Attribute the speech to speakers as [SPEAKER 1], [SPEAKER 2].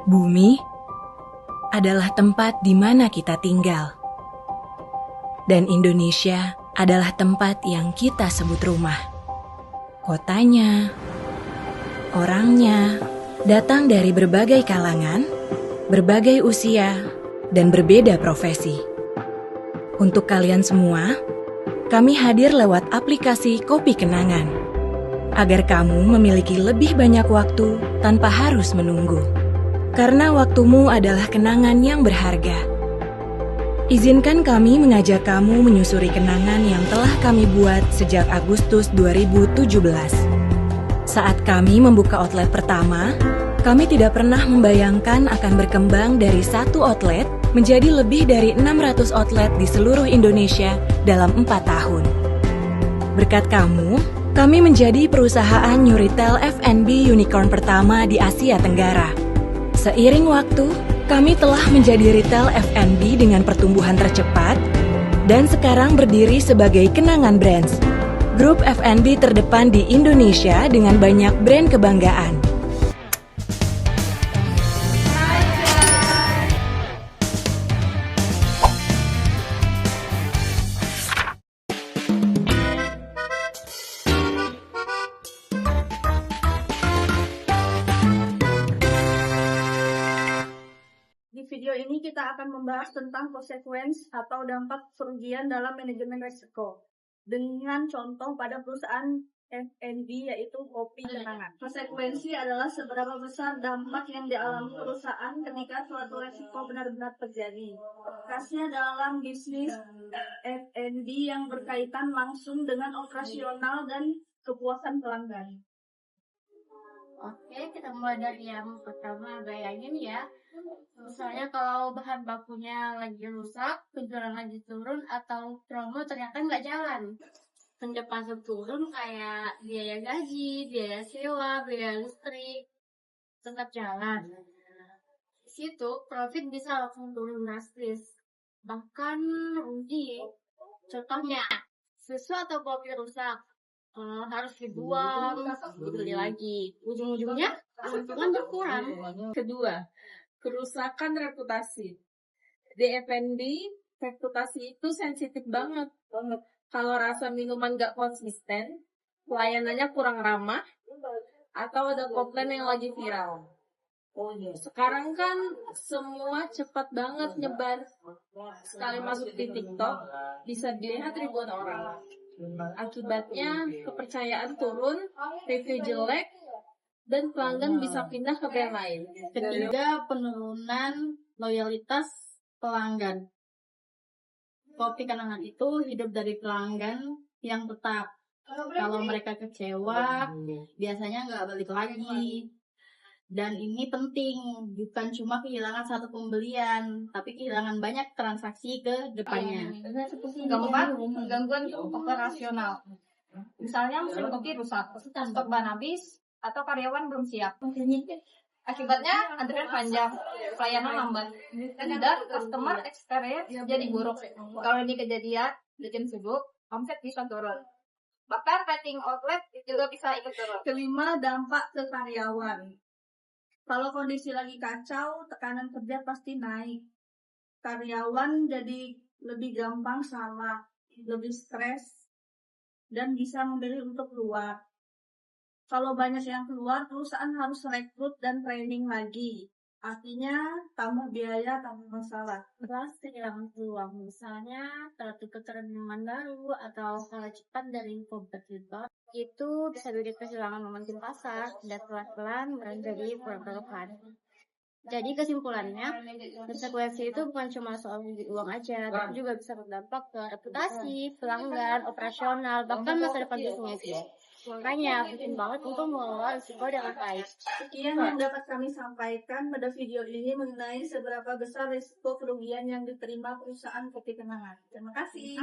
[SPEAKER 1] Bumi adalah tempat di mana kita tinggal. Dan Indonesia adalah tempat yang kita sebut rumah. Kotanya, orangnya, datang dari berbagai kalangan, berbagai usia, dan berbeda profesi. Untuk kalian semua, kami hadir lewat aplikasi Kopi Kenangan, agar kamu memiliki lebih banyak waktu tanpa harus menunggu. Karena waktumu adalah kenangan yang berharga. Izinkan kami mengajak kamu menyusuri kenangan yang telah kami buat sejak Agustus 2017. Saat kami membuka outlet pertama, kami tidak pernah membayangkan akan berkembang dari satu outlet menjadi lebih dari 600 outlet di seluruh Indonesia dalam 4 tahun. Berkat kamu, kami menjadi perusahaan New Retail F&B Unicorn pertama di Asia Tenggara. Seiring waktu, kami telah menjadi retail F&B dengan pertumbuhan tercepat dan sekarang berdiri sebagai Kenangan Brands, grup F&B terdepan di Indonesia dengan banyak brand kebanggaan.
[SPEAKER 2] Di video ini kita akan membahas tentang konsekuensi atau dampak kerugian dalam manajemen risiko dengan contoh pada perusahaan F&B yaitu Kopi Kenangan. Konsekuensi adalah seberapa besar dampak yang dialami perusahaan ketika suatu risiko benar-benar terjadi. Khasnya dalam bisnis F&B yang berkaitan langsung dengan operasional dan kepuasan pelanggan.
[SPEAKER 3] Oke, kita mulai dari yang pertama. Bayangin ya, misalnya kalau bahan bakunya lagi rusak, penjualan lagi turun, atau promo ternyata nggak jalan. Pendapatan turun kayak biaya gaji, biaya sewa, biaya listrik, tetap jalan. Di situ, profit bisa langsung turun drastis. Bahkan rugi. Contohnya, susu atau kopi rusak. Harus dibuang, dibeli lagi. Ujung-ujungnya keuntungan berkurang.
[SPEAKER 4] Kedua, kerusakan reputasi. Di F&B, reputasi itu sensitif banget. Kalau rasa minuman gak konsisten, pelayanannya kurang ramah, atau ada komplain yang lagi viral. Sekarang kan semua cepat banget nyebar. Sekali masuk di TikTok, bisa dilihat ribuan orang. Akibatnya kepercayaan turun, review jelek, dan pelanggan bisa pindah ke brand lain.
[SPEAKER 3] Ketiga, penurunan loyalitas pelanggan. Kopi Kenangan itu hidup dari pelanggan yang tetap. Kalau mereka kecewa, biasanya nggak balik lagi. Dan ini penting, bukan cuma kehilangan satu pembelian, tapi kehilangan banyak transaksi ke depannya.
[SPEAKER 2] Keempat, gangguan operasional. Misalnya mesin kopi rusak, stok bahan habis, atau karyawan belum siap. Akibatnya antrian panjang, pelayanan lambat, dan customer experience jadi buruk. Kalau ini kejadian, bikin sibuk, omset bisa turun. Bahkan rating outlet juga bisa ikut turun. Kelima, dampak ke karyawan. Kalau kondisi lagi kacau, tekanan kerja pasti naik. Karyawan jadi lebih gampang salah, lebih stres, dan bisa memilih untuk keluar. Kalau banyak yang keluar, perusahaan harus rekrut dan training lagi. Artinya, tambah biaya, tambah masalah.
[SPEAKER 3] Plus kehilangan peluang, misalnya tertutup tanaman baru atau kalah cepat dari kompetitor, itu bisa jadi kehilangan momentum pasar dan pelan-pelan menjadi kurang relevan. Jadi kesimpulannya, konsekuensi itu bukan cuma soal uang aja, tapi juga bisa berdampak ke reputasi, pelanggan, operasional, bahkan masa depan bisnis. Makanya penting banget untuk mengelola risiko dengan baik.
[SPEAKER 2] Sekian yang dapat kami sampaikan pada video ini mengenai seberapa besar risiko kerugian yang diterima perusahaan Kopi Kenangan. Terima kasih.